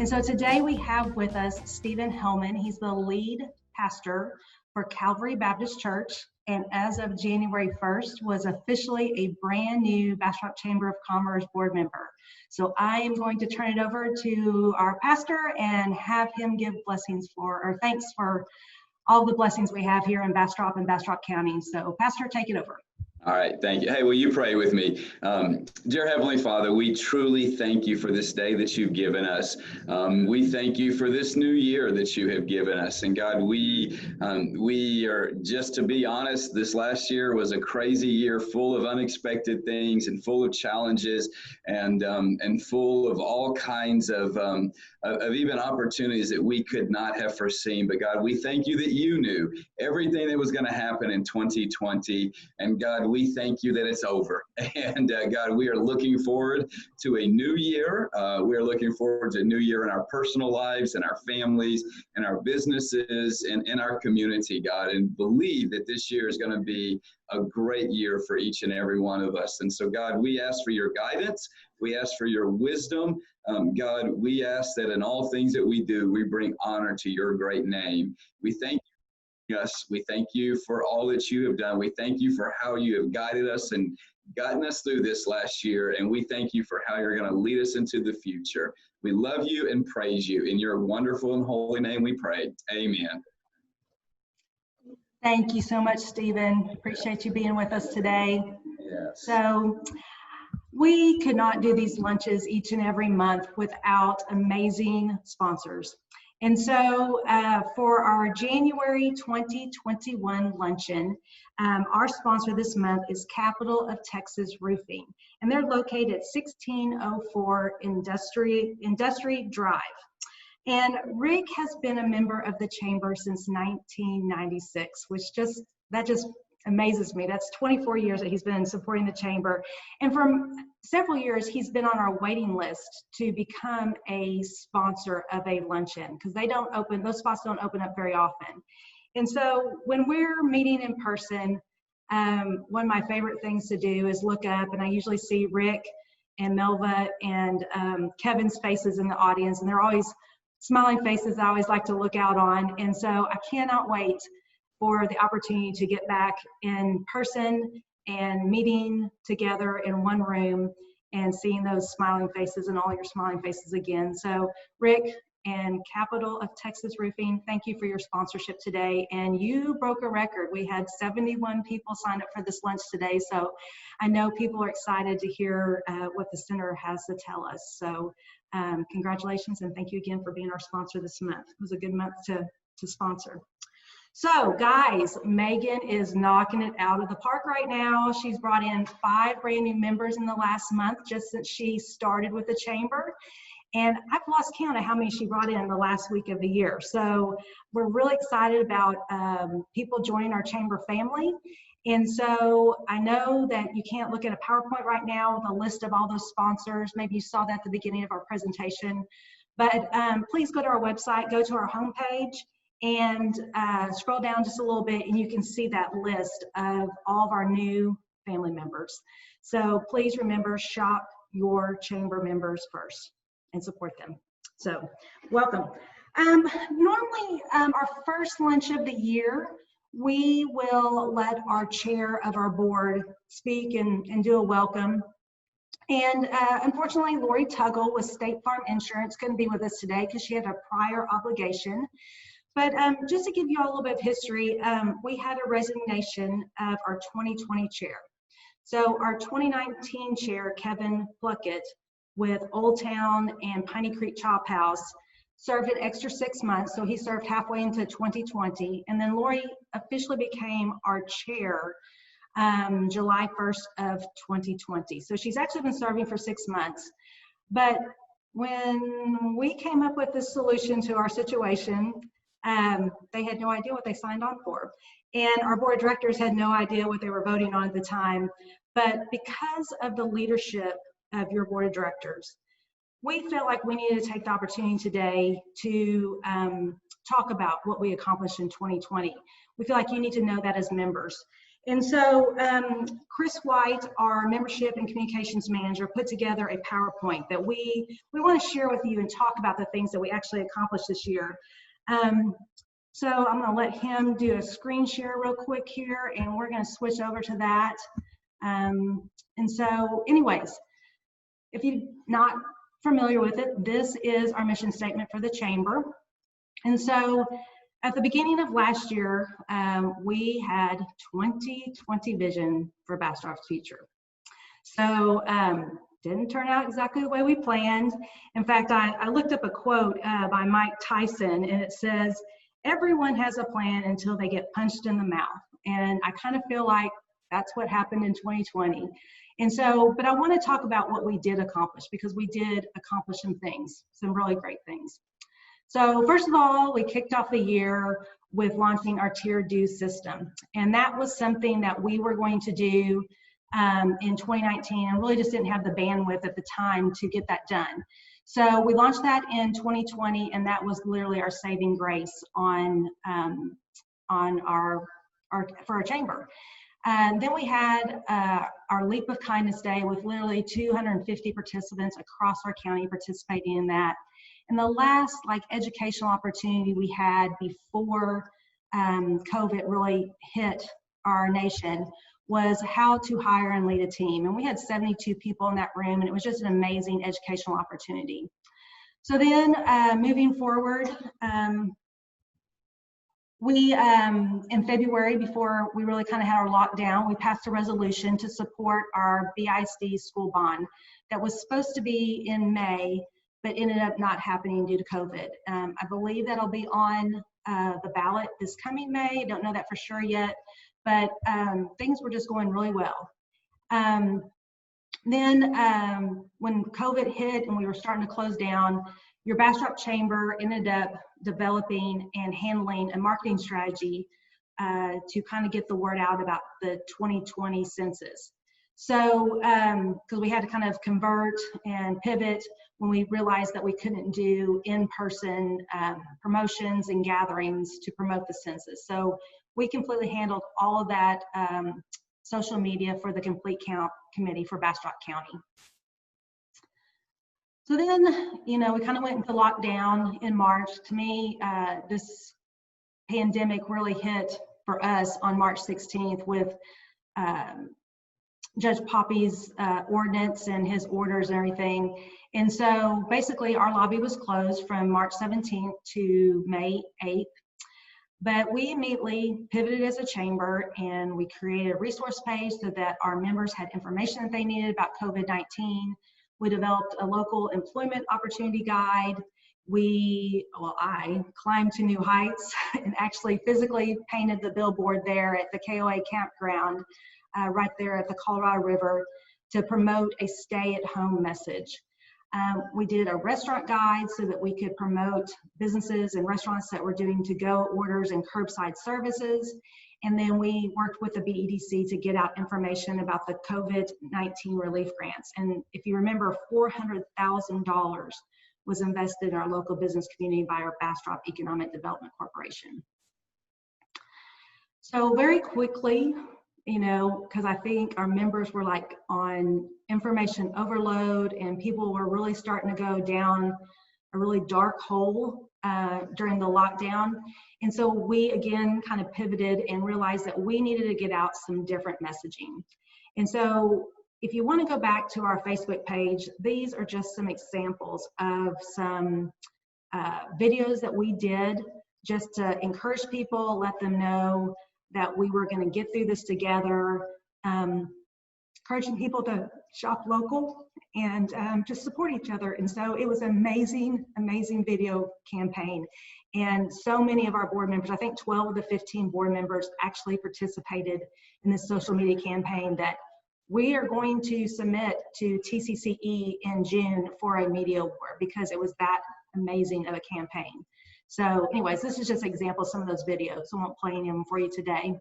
And so today we have with us Stephen Hellman. He's the lead pastor for Calvary Baptist Church, and as of January 1st was officially a brand new Bastrop Chamber of Commerce board member. So I am going to turn it over to our pastor and have him give thanks for all the blessings we have here in Bastrop and Bastrop County. So Pastor, take it over. All right, thank you. Hey, will you pray with me? Dear Heavenly Father, we truly thank you for this day that you've given us. We thank you for this new year that you have given us. And God, we are, just to be honest, this last year was a crazy year full of unexpected things and full of challenges and full of all kinds of even opportunities that we could not have foreseen. But God, we thank you that you knew everything that was going to happen in 2020. And God, we thank you that it's over. And God, we are looking forward to a new year. We are looking forward to a new year in our personal lives and our families and our businesses and in our community, God, and believe that this year is going to be a great year for each and every one of us. And so, God, we ask for your guidance. We ask for your wisdom. God, we ask that in all things that we do, we bring honor to your great name. We thank you. Yes, we thank you for all that you have done. We thank you for how you have guided us and gotten us through this last year. And we thank you for how you're going to lead us into the future. We love you and praise you. In your wonderful and holy name we pray. Amen. Thank you so much, Stephen. Appreciate you being with us today. Yes. So we could not do these lunches each and every month without amazing sponsors. And so for our January 2021 luncheon, our sponsor this month is Capital of Texas Roofing, and they're located at 1604 Industry Drive. And Rick has been a member of the chamber since 1996, which just amazes me. That's 24 years that he's been supporting the chamber. And for several years, he's been on our waiting list to become a sponsor of a luncheon, because those spots don't open up very often. And so when we're meeting in person, one of my favorite things to do is look up, and I usually see Rick and Melva and Kevin's faces in the audience, and they're always smiling faces I always like to look out on. And so I cannot wait for the opportunity to get back in person and meeting together in one room and seeing those smiling faces and all your smiling faces again. So Rick and Capital of Texas Roofing, thank you for your sponsorship today. And you broke a record. We had 71 people sign up for this lunch today. So I know people are excited to hear what the center has to tell us. So congratulations, and thank you again for being our sponsor this month. It was a good month to sponsor. So guys, Megan is knocking it out of the park right now. She's brought in 5 brand new members in the last month, just since she started with the chamber. And I've lost count of how many she brought in the last week of the year. So we're really excited about people joining our chamber family. And so I know that you can't look at a PowerPoint right now, the list of all those sponsors. Maybe you saw that at the beginning of our presentation. But please go to our website, go to our homepage, and scroll down just a little bit, and you can see that list of all of our new family members. So please remember, shop your chamber members first and support them. So welcome. Normally, our first lunch of the year, we will let our chair of our board speak and do a welcome. And unfortunately, Lori Tuggle with State Farm Insurance couldn't be with us today because she had a prior obligation. But just to give you all a little bit of history, we had a resignation of our 2020 chair. So our 2019 chair, Kevin Pluckett, with Old Town and Piney Creek Chop House, served an extra 6 months. So he served halfway into 2020. And then Lori officially became our chair July 1st of 2020. So she's actually been serving for 6 months. But when we came up with this solution to our situation, they had no idea what they signed on for. And our board of directors had no idea what they were voting on at the time. But because of the leadership of your board of directors, we felt like we needed to take the opportunity today to talk about what we accomplished in 2020. We feel like you need to know that as members. And so Chris White, our membership and communications manager, put together a PowerPoint that we want to share with you and talk about the things that we actually accomplished this year. So I'm going to let him do a screen share real quick here, and we're going to switch over to that. And so anyways, if you're not familiar with it, this is our mission statement for the Chamber. And so at the beginning of last year, we had 2020 vision for Bastrop's future. So didn't turn out exactly the way we planned. In fact, I looked up a quote by Mike Tyson, and it says, "Everyone has a plan until they get punched in the mouth." And I kind of feel like that's what happened in 2020. And so, but I want to talk about what we did accomplish, because we did accomplish some things, some really great things. So first of all, we kicked off the year with launching our tiered dues system. And that was something that we were going to do in 2019 and really just didn't have the bandwidth at the time to get that done. So we launched that in 2020, and that was literally our saving grace on for our chamber. And then we had our Leap of Kindness Day with literally 250 participants across our county participating in that. And the last educational opportunity we had before COVID really hit our nation was how to hire and lead a team. And we had 72 people in that room, and it was just an amazing educational opportunity. So then moving forward, we, in February, before we really kind of had our lockdown, we passed a resolution to support our BISD school bond that was supposed to be in May, but ended up not happening due to COVID. I believe that'll be on the ballot this coming May. Don't know that for sure yet, but things were just going really well. Then when COVID hit and we were starting to close down, your Bastrop Chamber ended up developing and handling a marketing strategy to kind of get the word out about the 2020 census. So, because we had to kind of convert and pivot when we realized that we couldn't do in-person promotions and gatherings to promote the census. So we completely handled all of that social media for the Complete Count Committee for Bastrop County. So then, we kind of went into lockdown in March. To me, this pandemic really hit for us on March 16th with Judge Poppy's ordinance and his orders and everything. And so basically our lobby was closed from March 17th to May 8th. But we immediately pivoted as a chamber, and we created a resource page so that our members had information that they needed about COVID-19. We developed a local employment opportunity guide. I climbed to new heights and actually physically painted the billboard there at the KOA campground, right there at the Colorado River, to promote a stay-at-home message. We did a restaurant guide so that we could promote businesses and restaurants that were doing to-go orders and curbside services. And then we worked with the BEDC to get out information about the COVID-19 relief grants. And if you remember, $400,000 was invested in our local business community by our Bastrop Economic Development Corporation. So very quickly, because I think our members were on information overload, and people were really starting to go down a really dark hole during the lockdown. And so we again kind of pivoted and realized that we needed to get out some different messaging. And so if you want to go back to our Facebook page, these are just some examples of some videos that we did just to encourage people, let them know that we were going to get through this together, encouraging people to shop local and just support each other. And so it was an amazing, amazing video campaign. And so many of our board members, I think 12 of the 15 board members actually participated in this social media campaign that we are going to submit to TCCE in June for a media award, because it was that amazing of a campaign. So anyways, this is just an example of some of those videos. I won't play them for you today.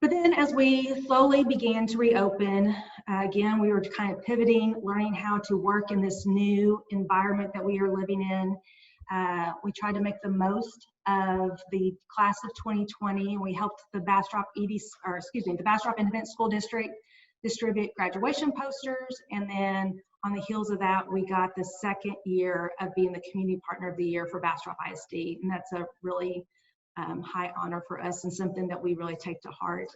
But then as we slowly began to reopen, again, we were kind of pivoting, learning how to work in this new environment that we are living in. We tried to make the most of the class of 2020. We helped the Bastrop the Bastrop Independent School District distribute graduation posters, and then on the heels of that, we got the second year of being the Community Partner of the Year for Bastrop ISD, and that's a really high honor for us and something that we really take to heart.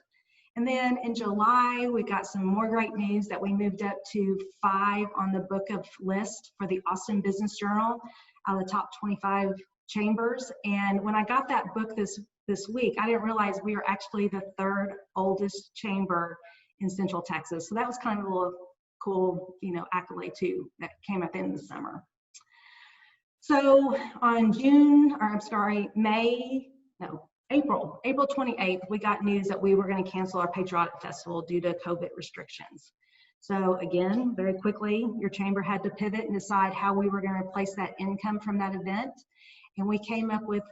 And then in July, we got some more great news that we moved up to 5 on the book of list for the Austin Business Journal out of the top 25 chambers. And when I got that book this week, I didn't realize we were actually the 3rd oldest chamber in Central Texas. So that was kind of a little cool, accolade too, that came at the end of the summer. So on April 28th, we got news that we were going to cancel our Patriotic Festival due to COVID restrictions. So again, very quickly, your chamber had to pivot and decide how we were going to replace that income from that event. And we came up with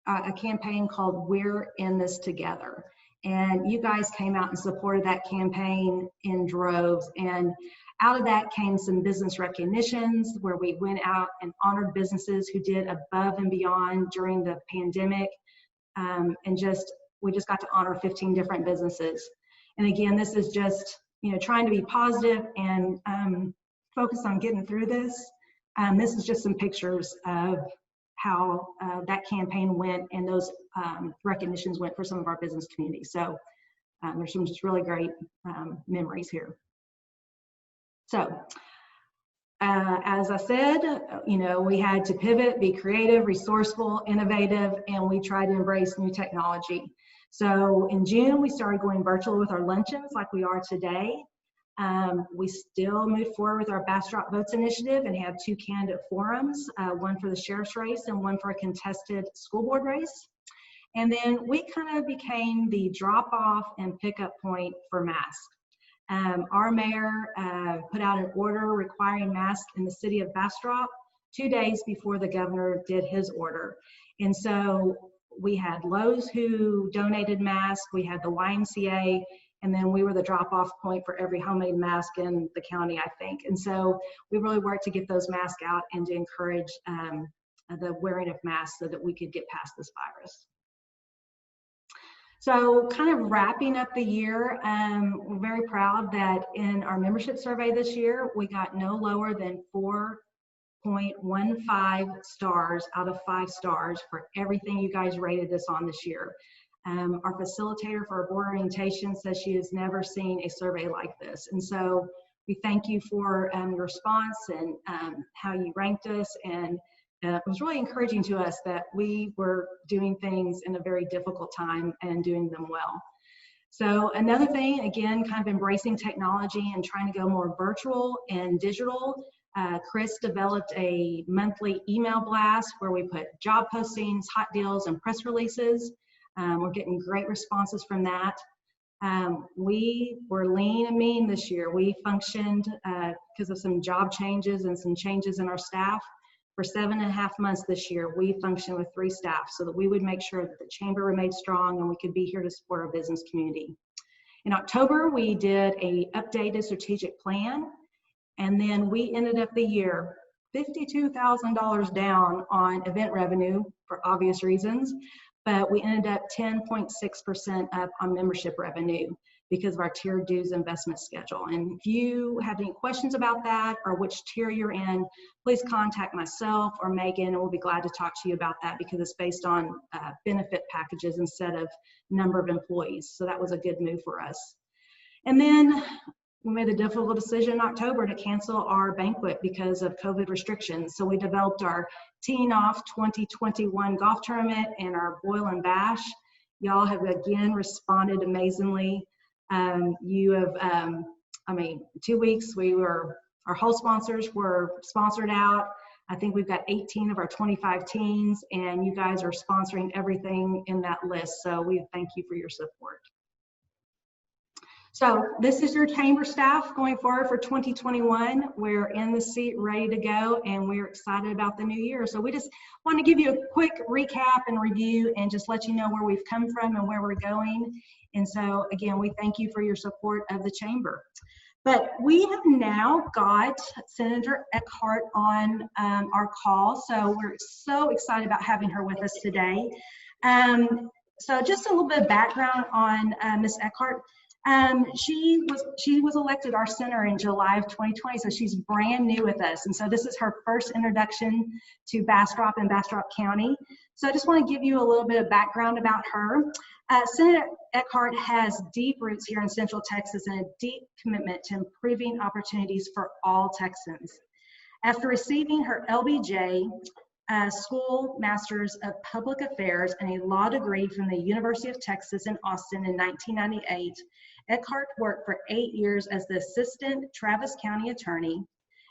a campaign called We're in This Together. And you guys came out and supported that campaign in droves. And out of that came some business recognitions where we went out and honored businesses who did above and beyond during the pandemic. We just got to honor 15 different businesses. And again, this is just, trying to be positive and focus on getting through this. This is just some pictures of how that campaign went and those recognitions went for some of our business communities. So there's some just really great memories here. So as I said, we had to pivot, be creative, resourceful, innovative, and we tried to embrace new technology. So in June, we started going virtual with our luncheons like we are today. We still moved forward with our Bastrop Votes initiative and have 2 candidate forums, one for the sheriff's race and one for a contested school board race. And then we kind of became the drop-off and pickup point for masks. Our mayor put out an order requiring masks in the city of Bastrop 2 days before the governor did his order. And so we had Lowe's who donated masks, we had the YMCA, and then we were the drop-off point for every homemade mask in the county, I think. And so we really worked to get those masks out and to encourage the wearing of masks so that we could get past this virus. So kind of wrapping up the year, we're very proud that in our membership survey this year, we got no lower than 4.15 stars out of 5 stars for everything you guys rated us on this year. Our facilitator for our board orientation says she has never seen a survey like this. And so we thank you for your response and how you ranked us. And it was really encouraging to us that we were doing things in a very difficult time and doing them well. So another thing, again, kind of embracing technology and trying to go more virtual and digital. Chris developed a monthly email blast where we put job postings, hot deals, and press releases. We're getting great responses from that. We were lean and mean this year. We functioned because of some job changes and some changes in our staff. For 7.5 months this year, we functioned with 3 staff so that we would make sure that the chamber remained strong and we could be here to support our business community. In October, we did an updated strategic plan, and then we ended up the year $52,000 down on event revenue for obvious reasons, but we ended up 10.6% up on membership revenue because of our tiered dues investment schedule. And if you have any questions about that or which tier you're in, please contact myself or Megan, and we'll be glad to talk to you about that because it's based on benefit packages instead of number of employees. So that was a good move for us. And then we made the difficult decision in October to cancel our banquet because of COVID restrictions. So we developed our Teen Off 2021 golf tournament and our Boil and Bash. Y'all have again responded amazingly. You have, 2 weeks, our whole sponsors were sponsored out. I think we've got 18 of our 25 teams, and you guys are sponsoring everything in that list. So we thank you for your support. So this is your chamber staff going forward for 2021. We're in the seat ready to go, and we're excited about the new year. So we just want to give you a quick recap and review and just let you know where we've come from and where we're going. And so again, we thank you for your support of the chamber. But we have now got Senator Eckhart on our call, so we're so excited about having her with us today. So just a little bit of background on Ms. Eckhart. She was elected our senator in July of 2020, so she's brand new with us. And so this is her first introduction to Bastrop and Bastrop County. So I just want to give you a little bit of background about her. Senator Eckhart has deep roots here in Central Texas and a deep commitment to improving opportunities for all Texans. After receiving her LBJ, School Masters of Public Affairs and a law degree from the University of Texas in Austin in 1998, Eckhart worked for 8 years as the Assistant Travis County Attorney.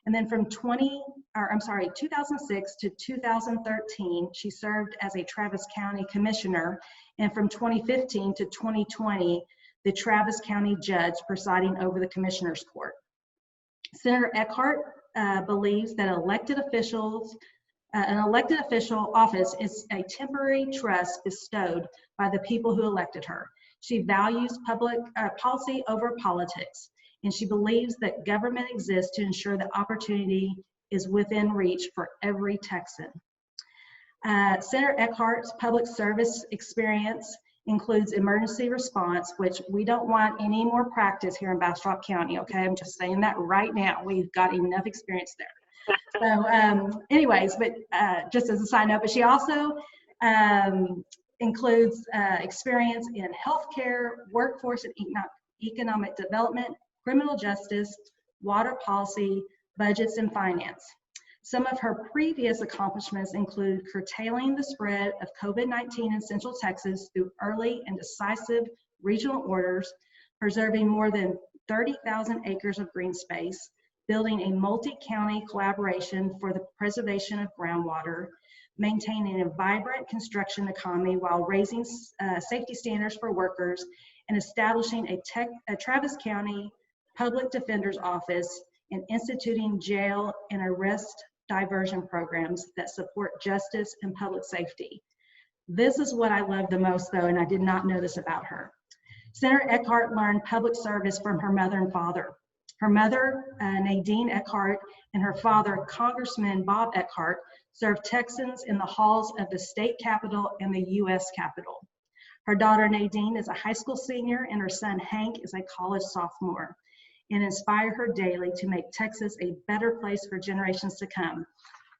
And then from 2006 to 2013, she served as a Travis County Commissioner. And from 2015 to 2020, the Travis County Judge presiding over the Commissioner's Court. Senator Eckhart believes that an elected official office is a temporary trust bestowed by the people who elected her. She values public policy over politics, and she believes that government exists to ensure that opportunity is within reach for every Texan. Senator Eckhart's public service experience includes emergency response, which we don't want any more practice here in Bastrop County, okay? I'm just saying that right now. We've got enough experience there. So anyways, but just as a side note, but she also includes experience in healthcare, workforce and economic development, criminal justice, water policy, budgets, and finance. Some of her previous accomplishments include curtailing the spread of COVID-19 in Central Texas through early and decisive regional orders, preserving more than 30,000 acres of green space, building a multi-county collaboration for the preservation of groundwater, maintaining a vibrant construction economy while raising safety standards for workers, and establishing a Travis County Public Defender's Office and instituting jail and arrest diversion programs that support justice and public safety. This is what I love the most, though, and I did not know this about her. Senator Eckhart learned public service from her mother and father. Her mother, Nadine Eckhart, and her father, Congressman Bob Eckhart, served Texans in the halls of the state capitol and the U.S. Capitol. Her daughter, Nadine, is a high school senior, and her son, Hank, is a college sophomore, and inspire her daily to make Texas a better place for generations to come.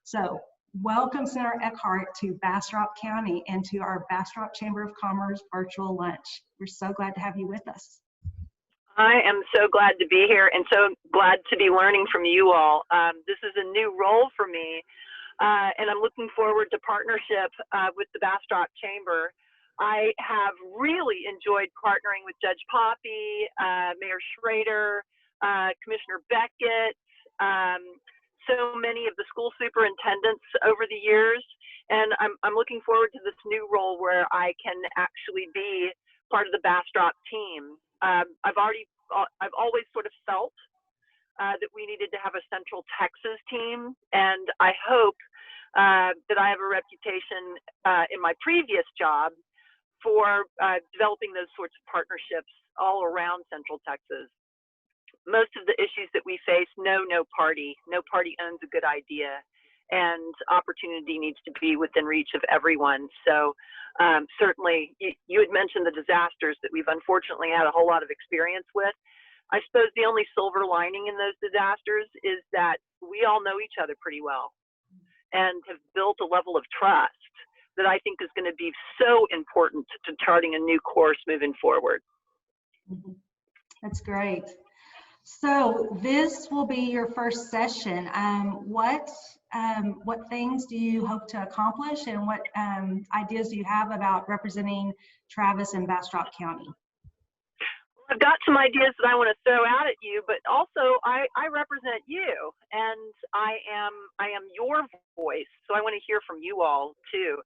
So, welcome, Senator Eckhart, to Bastrop County and to our Bastrop Chamber of Commerce virtual lunch. We're so glad to have you with us. I am so glad to be here and so glad to be learning from you all. This is a new role for me, and I'm looking forward to partnership with the Bastrop Chamber. I have really enjoyed partnering with Judge Poppy, Mayor Schrader, Commissioner Beckett, so many of the school superintendents over the years, and I'm looking forward to this new role where I can actually be part of the Bastrop team. I've always sort of felt that we needed to have a Central Texas team, and I hope that I have a reputation in my previous job for developing those sorts of partnerships all around Central Texas. Most of the issues that we face, no party owns a good idea, and opportunity needs to be within reach of everyone. So certainly, you had mentioned the disasters that we've unfortunately had a whole lot of experience with. I suppose the only silver lining in those disasters is that we all know each other pretty well and have built a level of trust that I think is going to be so important to charting a new course moving forward. That's great. So this will be your first session. What things do you hope to accomplish, and what ideas do you have about representing Travis and Bastrop County? I've got some ideas that I want to throw out at you, but also I represent you, and I am your voice, so I want to hear from you all too.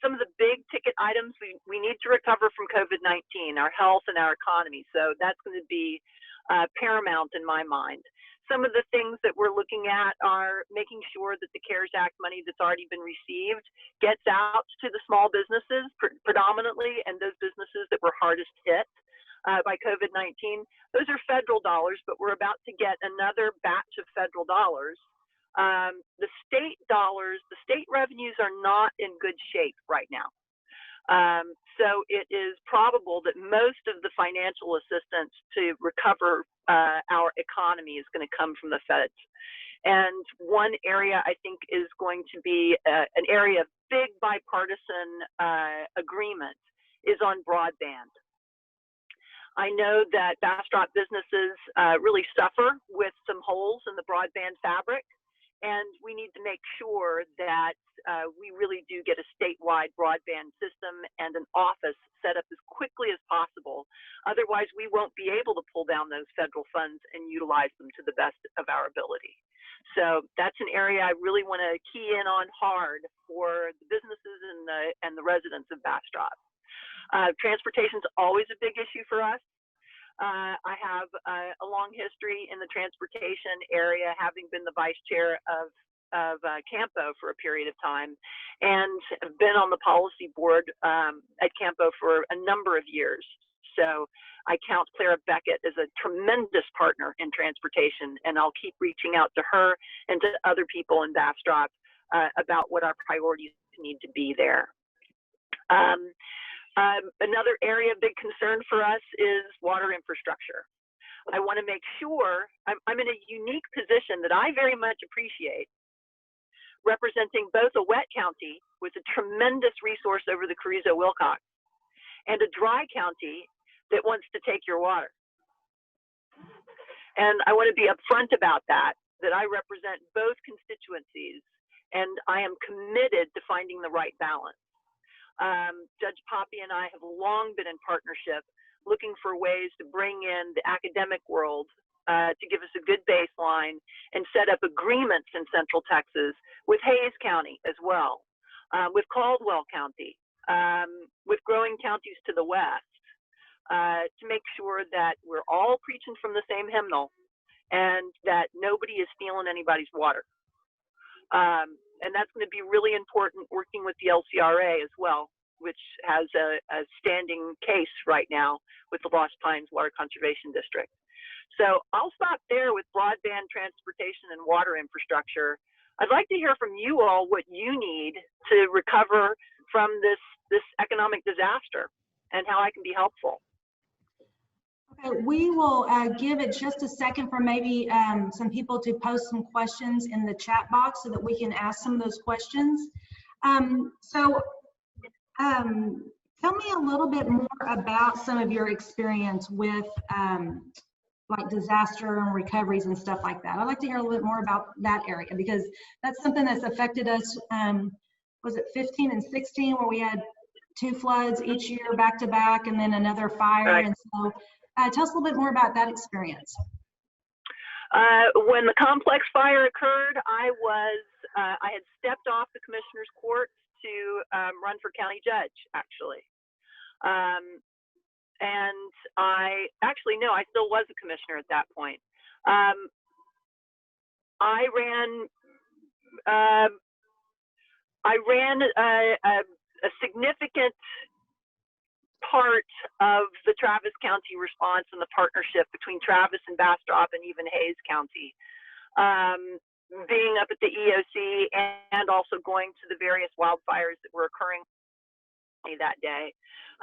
Some of the big ticket items, we need to recover from COVID-19, our health and our economy, so that's going to be paramount in my mind. Some of the things that we're looking at are making sure that the CARES Act money that's already been received gets out to the small businesses predominantly, and those businesses that were hardest hit. by COVID-19. Those are federal dollars, but we're about to get another batch of federal dollars. The state dollars, the state revenues are not in good shape right now. So it is probable that most of the financial assistance to recover our economy is going to come from the feds. And one area I think is going to be an area of big bipartisan agreement is on broadband. I know that Bastrop businesses really suffer with some holes in the broadband fabric, and we need to make sure that we really do get a statewide broadband system and an office set up as quickly as possible. Otherwise, we won't be able to pull down those federal funds and utilize them to the best of our ability. So that's an area I really want to key in on hard for the businesses and the residents of Bastrop. Transportation is always a big issue for us. I have a long history in the transportation area, having been the vice chair of Campo for a period of time, and have been on the policy board at Campo for a number of years. So I count Clara Beckett as a tremendous partner in transportation, and I'll keep reaching out to her and to other people in Bastrop about what our priorities need to be there. Another area of big concern for us is water infrastructure. I want to make sure I'm in a unique position that I very much appreciate, representing both a wet county with a tremendous resource over the Carrizo-Wilcox and a dry county that wants to take your water. And I want to be upfront about that I represent both constituencies, and I am committed to finding the right balance. Judge Poppy and I have long been in partnership, looking for ways to bring in the academic world to give us a good baseline and set up agreements in Central Texas with Hays County as well, with Caldwell County, with growing counties to the west, to make sure that we're all preaching from the same hymnal and that nobody is stealing anybody's water. And that's going to be really important, working with the LCRA as well, which has a standing case right now with the Lost Pines Water Conservation District. So I'll stop there with broadband, transportation, and water infrastructure. I'd like to hear from you all what you need to recover from this economic disaster and how I can be helpful. Okay, we will give it just a second for maybe some people to post some questions in the chat box so that we can ask some of those questions. Tell me a little bit more about some of your experience with like disaster and recoveries and stuff like that. I'd like to hear a little bit more about that area, because that's something that's affected us. Was it 15 and 16 where we had 2 floods each year back to back, and then another fire? Right. And so tell us a little bit more about that experience. When the complex fire occurred, I had stepped off the commissioner's court to run for county judge, actually. And I still was a commissioner at that point. I ran a significant part of the Travis County response and the partnership between Travis and Bastrop and even Hays County. Being up at the EOC and also going to the various wildfires that were occurring that day.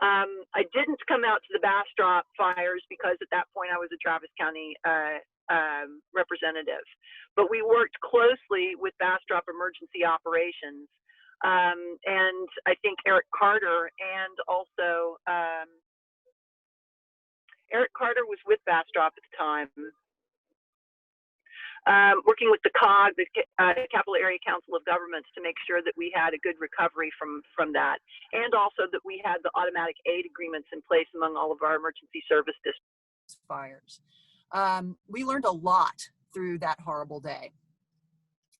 I didn't come out to the Bastrop fires because at that point I was a Travis County representative, but we worked closely with Bastrop Emergency Operations. And I think Eric Carter and also Eric Carter was with Bastrop at the time, working with the COG, the Capital Area Council of Governments, to make sure that we had a good recovery from that, and also that we had the automatic aid agreements in place among all of our emergency service districts. Fires. We learned a lot through that horrible day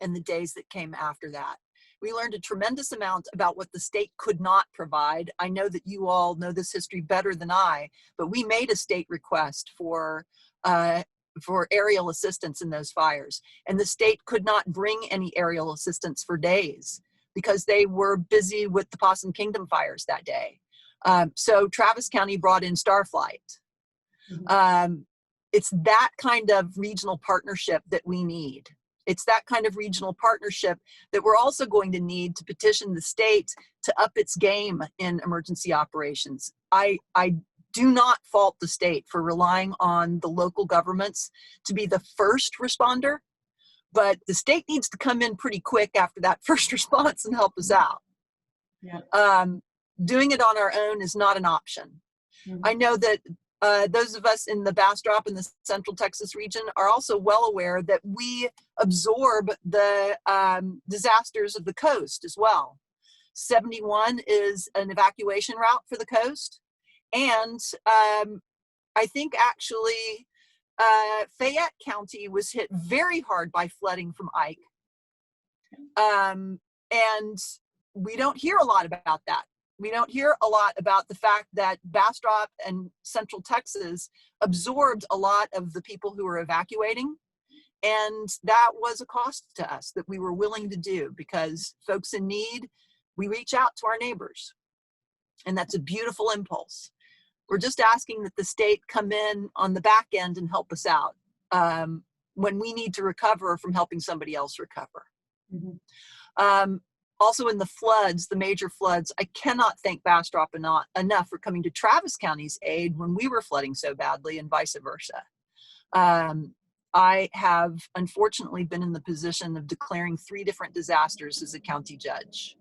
and the days that came after that. We learned a tremendous amount about what the state could not provide. I know that you all know this history better than I, but we made a state request for aerial assistance in those fires. And the state could not bring any aerial assistance for days because they were busy with the Possum Kingdom fires that day. So Travis County brought in Starflight It's that kind of regional partnership that we need. It's that kind of regional partnership that we're also going to need to petition the state to up its game in emergency operations. I do not fault the state for relying on the local governments to be the first responder, but the state needs to come in pretty quick after that first response and help us out. Yeah. Doing it on our own is not an option. I know that those of us in the Bastrop and the Central Texas region are also well aware that we absorb the disasters of the coast as well. 71 is an evacuation route for the coast. And I think actually Fayette County was hit very hard by flooding from Ike. And we don't hear a lot about that. We don't hear a lot about the fact that Bastrop and Central Texas absorbed a lot of the people who were evacuating. And that was a cost to us that we were willing to do, because folks in need, we reach out to our neighbors. And that's a beautiful impulse. We're just asking that the state come in on the back end and help us out when we need to recover from helping somebody else recover. Also in the floods, the major floods, I cannot thank Bastrop enough for coming to Travis County's aid when we were flooding so badly, and vice versa. I have unfortunately been in the position of declaring 3 different disasters as a county judge.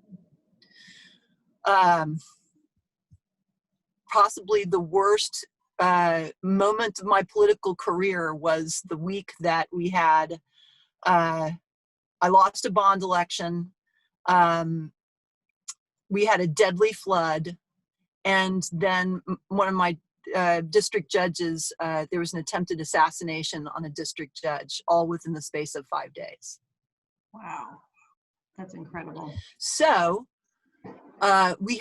Possibly the worst moment of my political career was the week that we had, I lost a bond election. We had a deadly flood, and then one of my district judges, there was an attempted assassination on a district judge, all within the space of 5 days. Wow, that's incredible. So we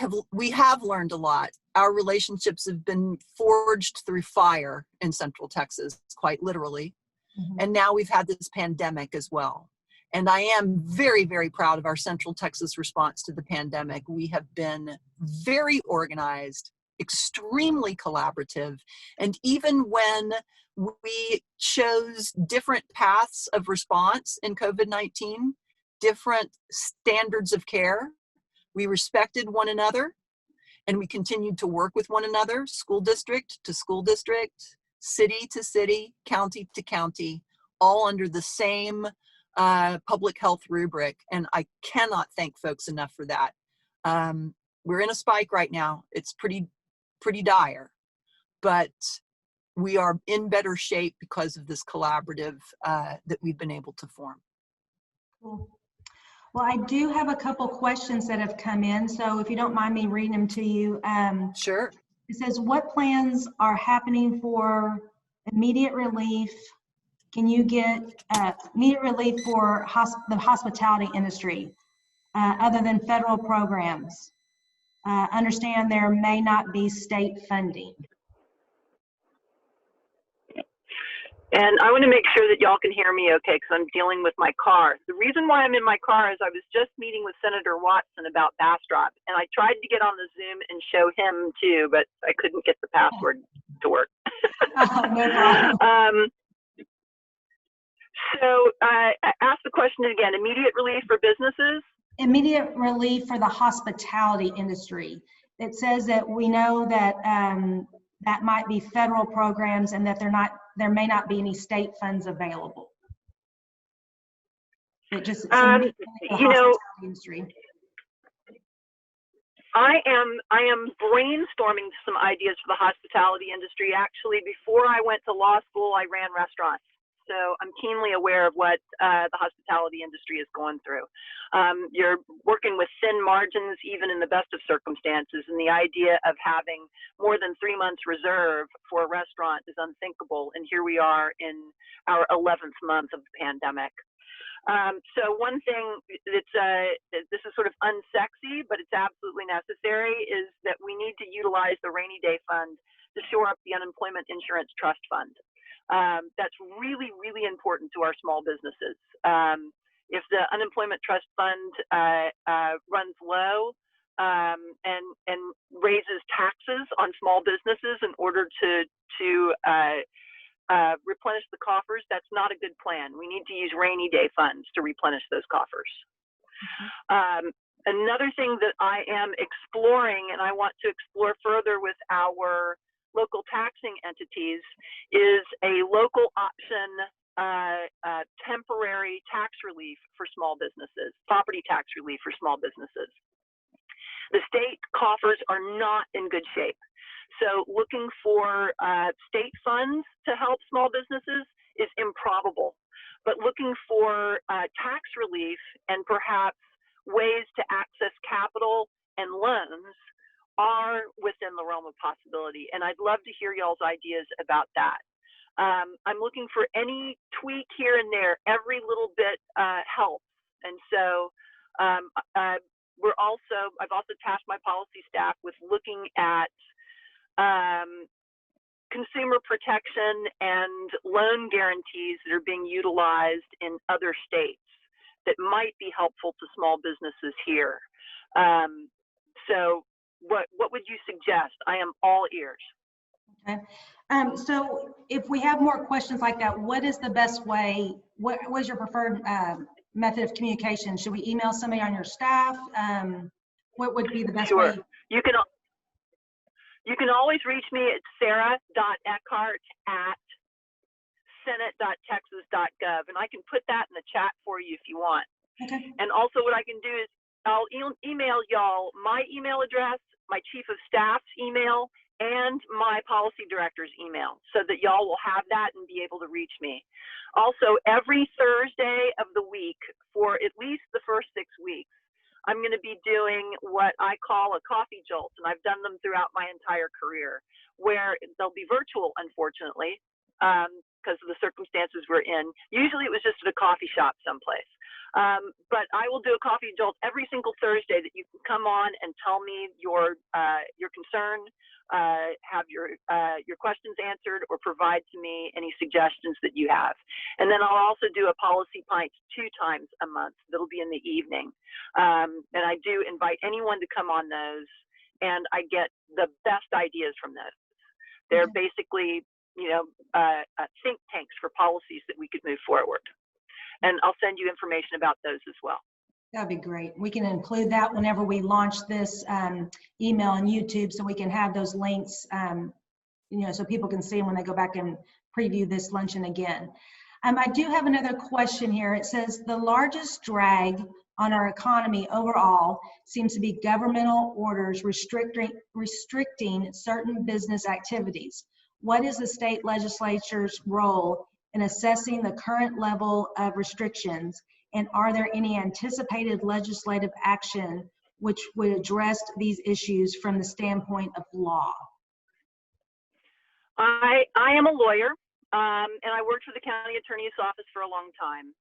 have learned a lot. Our relationships have been forged through fire in Central Texas, quite literally. And now we've had this pandemic as well. And I am very, very proud of our Central Texas response to the pandemic. We have been very organized, extremely collaborative. And even when we chose different paths of response in COVID-19, different standards of care, we respected one another, and we continued to work with one another, school district to school district, city to city, county to county, all under the same public health rubric. And I cannot thank folks enough for that. We're in a spike right now. It's pretty dire, but we are in better shape because of this collaborative that we've been able to form. Cool. Well, I do have a couple questions that have come in, so if you don't mind me reading them to you. Sure. It says, what plans are happening for immediate relief? Can you get immediate relief for the hospitality industry other than federal programs? Understand there may not be state funding. And I want to make sure that y'all can hear me okay, because I'm dealing with my car. The reason why I'm in my car is I was just meeting with Senator Watson about Bastrop, and I tried to get on the Zoom and show him too, but I couldn't get the password to work. No problem. So ask the question again, immediate relief for businesses? Immediate relief for the hospitality industry. It says that we know that that might be federal programs and that there may not be any state funds available. It just, you know, industry. I am brainstorming some ideas for the hospitality industry. Actually, before I went to law school, I ran restaurants. So I'm keenly aware of what the hospitality industry is going through. You're working with thin margins, even in the best of circumstances, and the idea of having more than 3 months reserve for a restaurant is unthinkable. And here we are in our 11th month of the pandemic. So one thing that's, this is sort of unsexy, but it's absolutely necessary, is that we need to utilize the rainy day fund to shore up the unemployment insurance trust fund. That's really, really important to our small businesses. If the unemployment trust fund runs low, and raises taxes on small businesses in order to replenish the coffers, that's not a good plan. We need to use rainy day funds to replenish those coffers. Another thing that I am exploring, and I want to explore further with our local taxing entities, is a local option temporary tax relief for small businesses, property tax relief for small businesses. The state coffers are not in good shape. So looking for state funds to help small businesses is improbable. But looking for tax relief and perhaps ways to access capital and loans are within the realm of possibility. And I'd love to hear y'all's ideas about that. I'm looking for any tweak here and there. Every little bit helps. And so I've also tasked my policy staff with looking at consumer protection and loan guarantees that are being utilized in other states that might be helpful to small businesses here. So what would you suggest? I am all ears. Okay. So if we have more questions like that, what is the best way? What was your preferred method of communication? Should we email somebody on your staff? What would be the best way? You can always reach me at sarah.eckhart@senate.texas.gov, and I can put that in the chat for you if you want. Okay. And also what I can do is I'll email y'all my email address, my chief of staff's email, and my policy director's email, so that y'all will have that and be able to reach me. Also, every Thursday of the week for at least the first 6 weeks, I'm going to be doing what I call a coffee jolt, and I've done them throughout my entire career, where they'll be virtual, unfortunately, because of the circumstances we're in. Usually it was just at a coffee shop someplace. But I will do a coffee jolt every single Thursday that you can come on and tell me your concern, have your questions answered, or provide to me any suggestions that you have. And then I'll also do a policy pint 2 times a month. That'll be in the evening. And I do invite anyone to come on those, and I get the best ideas from those. They're basically, think tanks for policies that we could move forward. And I'll send you information about those as well. That'd be great. We can include that whenever we launch this email on YouTube, so we can have those links, so people can see them when they go back and preview this luncheon again. I do have another question here. It says, the largest drag on our economy overall seems to be governmental orders restricting certain business activities. What is the state legislature's role in assessing the current level of restrictions, and are there any anticipated legislative action which would address these issues from the standpoint of law? I am a lawyer, and I worked for the county attorney's office for a long time.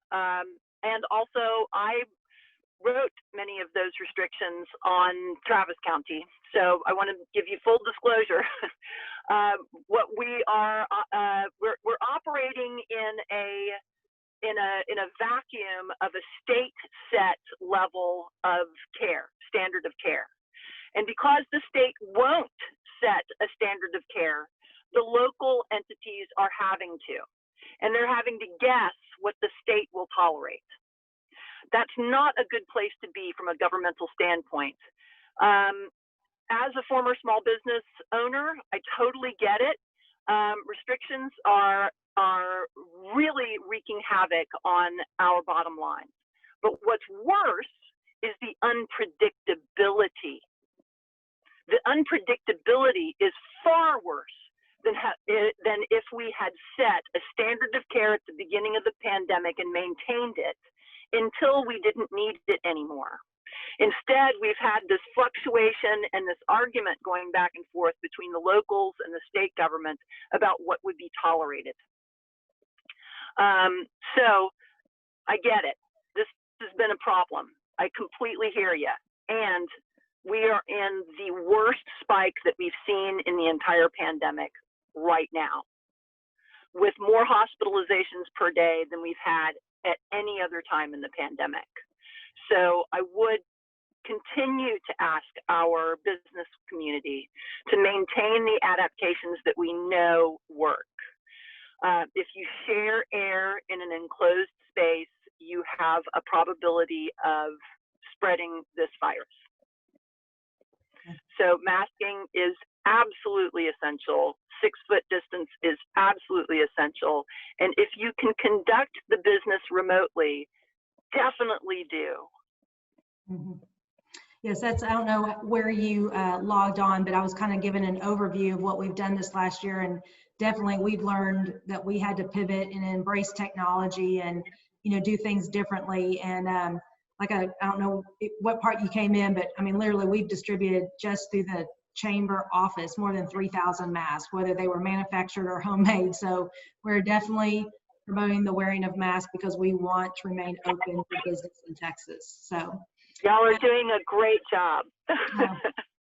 And also I wrote many of those restrictions on Travis County. So I want to give you full disclosure. What we are, we're operating in a vacuum of a state set level of care, standard of care. And because the state won't set a standard of care, the local entities are having to, and they're having to guess what the state will tolerate. That's not a good place to be from a governmental standpoint. As a former small business owner, I totally get it. Restrictions are really wreaking havoc on our bottom line. But what's worse is the unpredictability. The unpredictability is far worse than if we had set a standard of care at the beginning of the pandemic and maintained it until we didn't need it anymore. Instead, we've had this fluctuation and this argument going back and forth between the locals and the state government about what would be tolerated. So I get it. This has been a problem. I completely hear you. And we are in the worst spike that we've seen in the entire pandemic right now, with more hospitalizations per day than we've had at any other time in the pandemic. So I would continue to ask our business community to maintain the adaptations that we know work. If you share air in an enclosed space, you have a probability of spreading this virus. So masking is absolutely essential. 6-foot distance is absolutely essential. And if you can conduct the business remotely, definitely do. Mm-hmm. Yes, I don't know where you logged on, but I was kind of given an overview of what we've done this last year. And definitely we've learned that we had to pivot and embrace technology and, do things differently. And like, I don't know what part you came in, but I mean, literally we've distributed just through the chamber office more than 3,000 masks, whether they were manufactured or homemade. So we're definitely promoting the wearing of masks because we want to remain open for business in Texas. So y'all are doing a great job.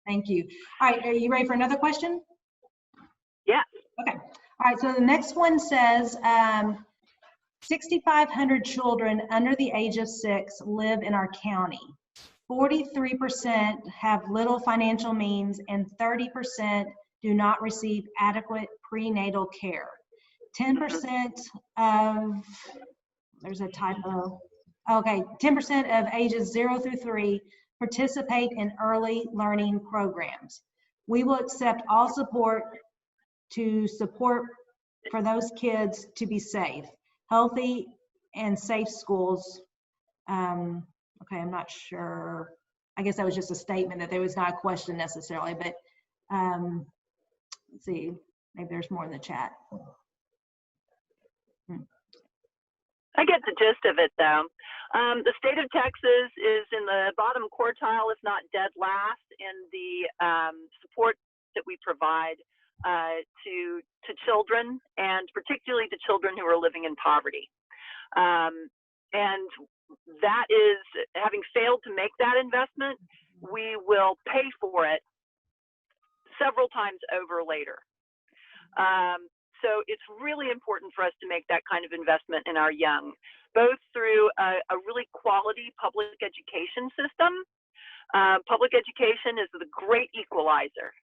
Thank you. All right, are you ready for another question? Yeah. Okay. All right, so the next one says, 6,500 children under the age of 6 live in our county. 43% have little financial means and 30% do not receive adequate prenatal care. 10% of, there's a typo. Okay, 10% of ages 0 through 3 participate in early learning programs. We will accept all support for those kids to be safe, healthy, and safe schools. Okay, I'm not sure. I guess that was just a statement that there was not a question necessarily, but let's see, maybe there's more in the chat. I get the gist of it though. The state of Texas is in the bottom quartile, if not dead last, in the support that we provide to children, and particularly to children who are living in poverty. And that is, having failed to make that investment, we will pay for it several times over later. So it's really important for us to make that kind of investment in our young, both through a really quality public education system. Public education is the great equalizer.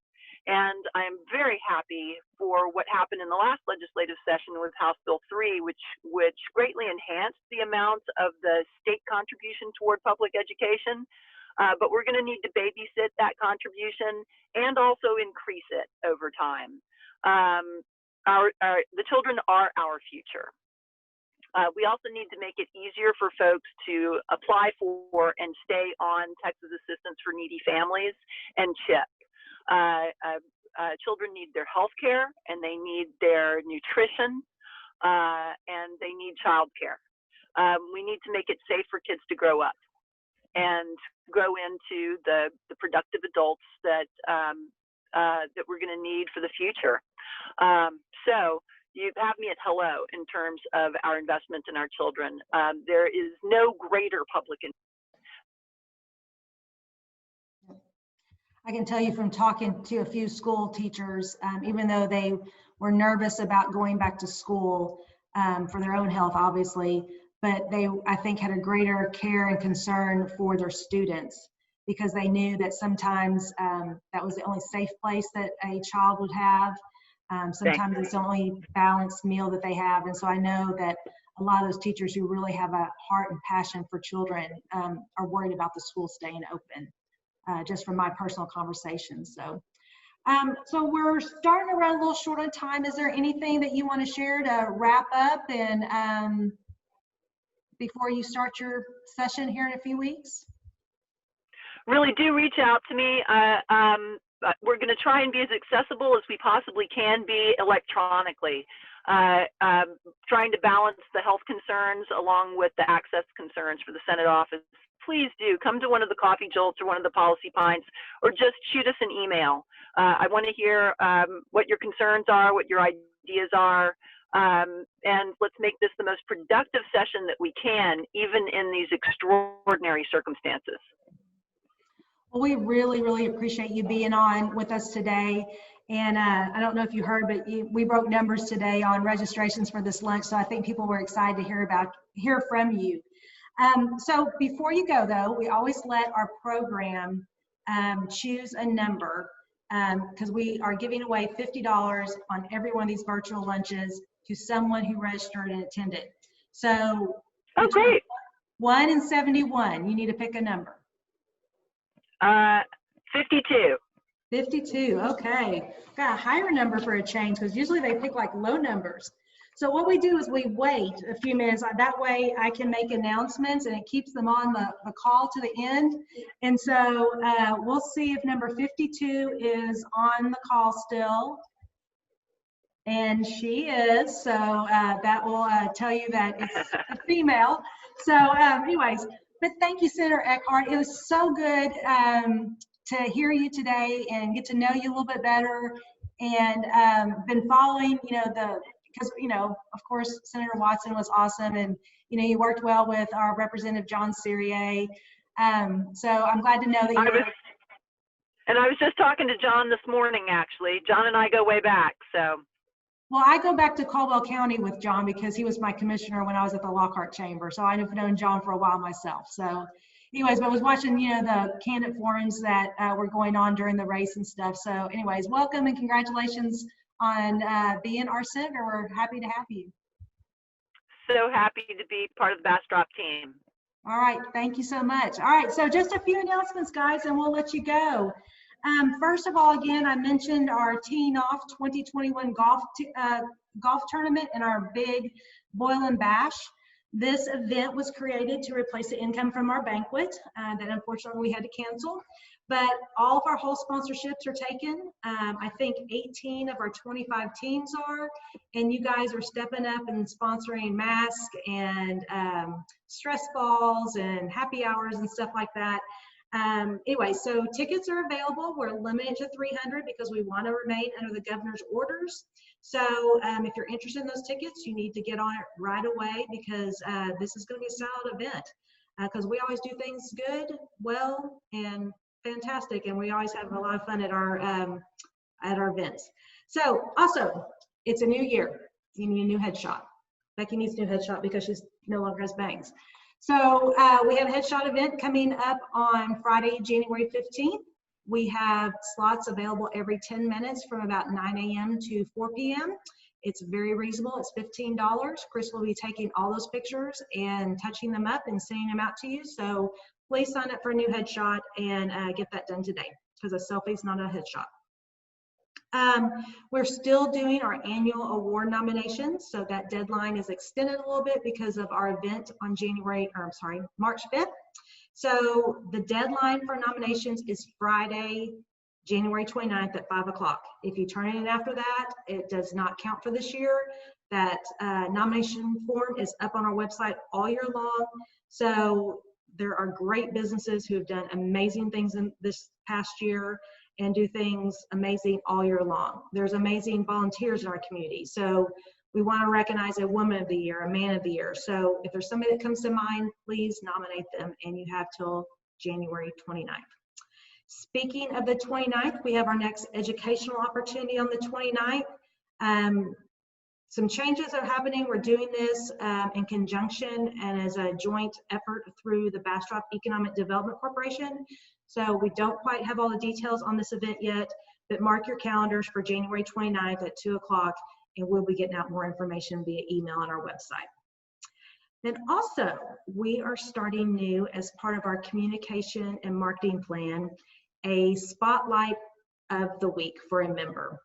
And I'm very happy for what happened in the last legislative session with House Bill 3, which greatly enhanced the amount of the state contribution toward public education. But we're going to need to babysit that contribution and also increase it over time. The children are our future. We also need to make it easier for folks to apply for and stay on Texas Assistance for Needy Families and CHIP. Children need their health care, and they need their nutrition, and they need child care. We need to make it safe for kids to grow up and grow into the productive adults that we're going to need for the future. So you have me at hello in terms of our investment in our children. There is no greater public investment. I can tell you from talking to a few school teachers, even though they were nervous about going back to school for their own health, obviously, but they, I think, had a greater care and concern for their students because they knew that sometimes that was the only safe place that a child would have. Sometimes it's the only balanced meal that they have. And so I know that a lot of those teachers who really have a heart and passion for children are worried about the school staying open. Just from my personal conversations. So we're starting to run a little short on time. Is there anything that you want to share to wrap up and before you start your session here in a few weeks? Really do reach out to me. We're going to try and be as accessible as we possibly can be electronically, trying to balance the health concerns along with the access concerns for the Senate office. Please do come to one of the coffee jolts or one of the policy pints, or just shoot us an email. I want to hear what your concerns are, what your ideas are, and let's make this the most productive session that we can, even in these extraordinary circumstances. Well, we really, really appreciate you being on with us today. And I don't know if you heard, but we broke numbers today on registrations for this lunch, so I think people were excited to hear from you. So before you go though, we always let our program choose a number because we are giving away $50 on every one of these virtual lunches to someone who registered and attended. So Oh, great. 1 and 71, you need to pick a number. 52. 52, okay. Got a higher number for a change because usually they pick like low numbers. So what we do is we wait a few minutes. That way I can make announcements and it keeps them on the call to the end. And so we'll see if number 52 is on the call still. And she is, so that will tell you that it's a female. So anyways, but thank you, Senator Eckhart. It was so good to hear you today and get to know you a little bit better, and been following, because, of course, Senator Watson was awesome, and, you worked well with our Representative John Cyrier. So I'm glad to know that you're... I was just talking to John this morning, actually. John and I go way back, so... Well, I go back to Caldwell County with John because he was my commissioner when I was at the Lockhart Chamber. So I've known John for a while myself. So anyways, but I was watching, the candidate forums that were going on during the race and stuff. So anyways, welcome and congratulations on being our senator. We're happy to have you. So happy to be part of the Bastrop team. All right, thank you so much. All right, so just a few announcements, guys, and we'll let you go. First of all, again, I mentioned our Teeing Off 2021 golf tournament and our big Boil and Bash. This event was created to replace the income from our banquet that unfortunately we had to cancel. But all of our whole sponsorships are taken. I think 18 of our 25 teams are, and you guys are stepping up and sponsoring masks and stress balls and happy hours and stuff like that. Anyway, so tickets are available. We're limited to 300 because we want to remain under the governor's orders. So if you're interested in those tickets, you need to get on it right away because this is going to be a solid event because we always do things good, well, and fantastic, and we always have a lot of fun at our events. So also, it's a new year. You need a new headshot. Becky needs a new headshot because she's no longer has bangs. So we have a headshot event coming up on Friday, January 15th. We have slots available every 10 minutes from about 9 a.m. to 4 p.m. It's very reasonable. It's $15. Chris will be taking all those pictures and touching them up and sending them out to you. So please sign up for a new headshot and get that done today because a selfie is not a headshot. We're still doing our annual award nominations, so that deadline is extended a little bit because of our event on March 5th. So the deadline for nominations is Friday, January 29th at 5 o'clock. If you turn it in after that, it does not count for this year. That nomination form is up on our website all year long. So there are great businesses who have done amazing things in this past year and do things amazing all year long. There's amazing volunteers in our community. So we want to recognize a woman of the year, a man of the year. So if there's somebody that comes to mind, please nominate them, and you have till January 29th. Speaking of the 29th, we have our next educational opportunity on the 29th. Some changes are happening. We're doing this in conjunction and as a joint effort through the Bastrop Economic Development Corporation. So we don't quite have all the details on this event yet, but mark your calendars for January 29th at 2 o'clock, and we'll be getting out more information via email on our website. Then also, we are starting new as part of our communication and marketing plan, a spotlight of the week for a member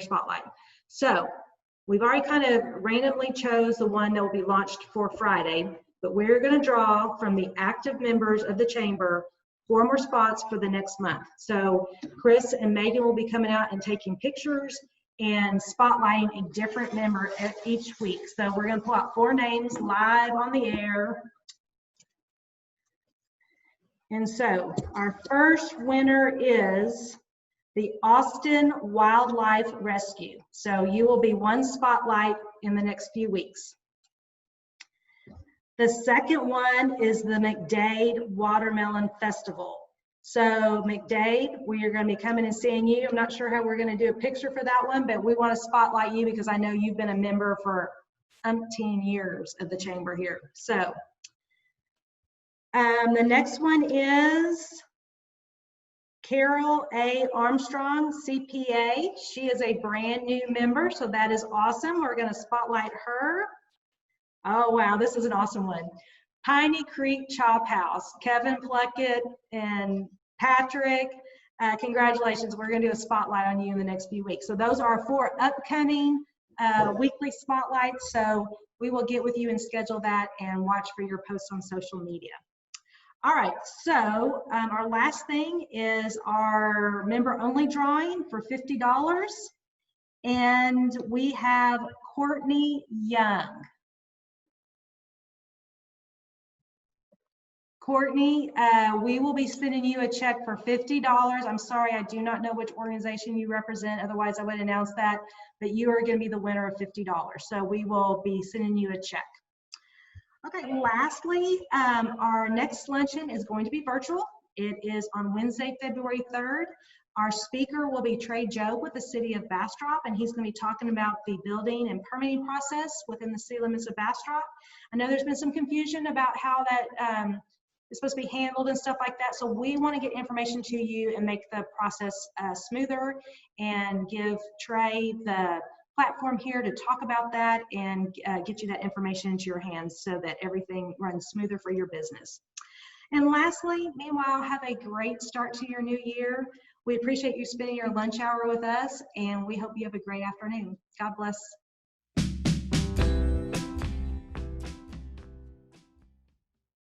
spotlight. So we've already kind of randomly chose the one that will be launched for Friday, but we're going to draw from the active members of the chamber 4 more spots for the next month. So Chris and Megan will be coming out and taking pictures and spotlighting a different member each week. So we're going to pull out 4 names live on the air. And so our first winner is the Austin Wildlife Rescue. So you will be 1 spotlight in the next few weeks. The second one is the McDade Watermelon Festival. So McDade, we are going to be coming and seeing you. I'm not sure how we're going to do a picture for that one, but we want to spotlight you because I know you've been a member for umpteen years of the chamber here. So The next one is Carol A. Armstrong, CPA. She is a brand new member, so that is awesome. We're going to spotlight her. Oh, wow, this is an awesome one. Piney Creek Chop House, Kevin Pluckett and Patrick. Congratulations, we're going to do a spotlight on you in the next few weeks. So those are 4 upcoming weekly spotlights. So we will get with you and schedule that and watch for your posts on social media. All right, so our last thing is our member-only drawing for $50. And we have Courtney Young. Courtney, we will be sending you a check for $50. I'm sorry, I do not know which organization you represent. Otherwise, I would announce that. But you are going to be the winner of $50. So we will be sending you a check. Okay, lastly, our next luncheon is going to be virtual. It is on Wednesday, February 3rd. Our speaker will be Trey Jobe with the City of Bastrop, and he's going to be talking about the building and permitting process within the city limits of Bastrop. I know there's been some confusion about how that is supposed to be handled and stuff like that, so we want to get information to you and make the process smoother and give Trey the platform here to talk about that and get you that information into your hands so that everything runs smoother for your business. And lastly, meanwhile, have a great start to your new year. We appreciate you spending your lunch hour with us, and we hope you have a great afternoon. God bless.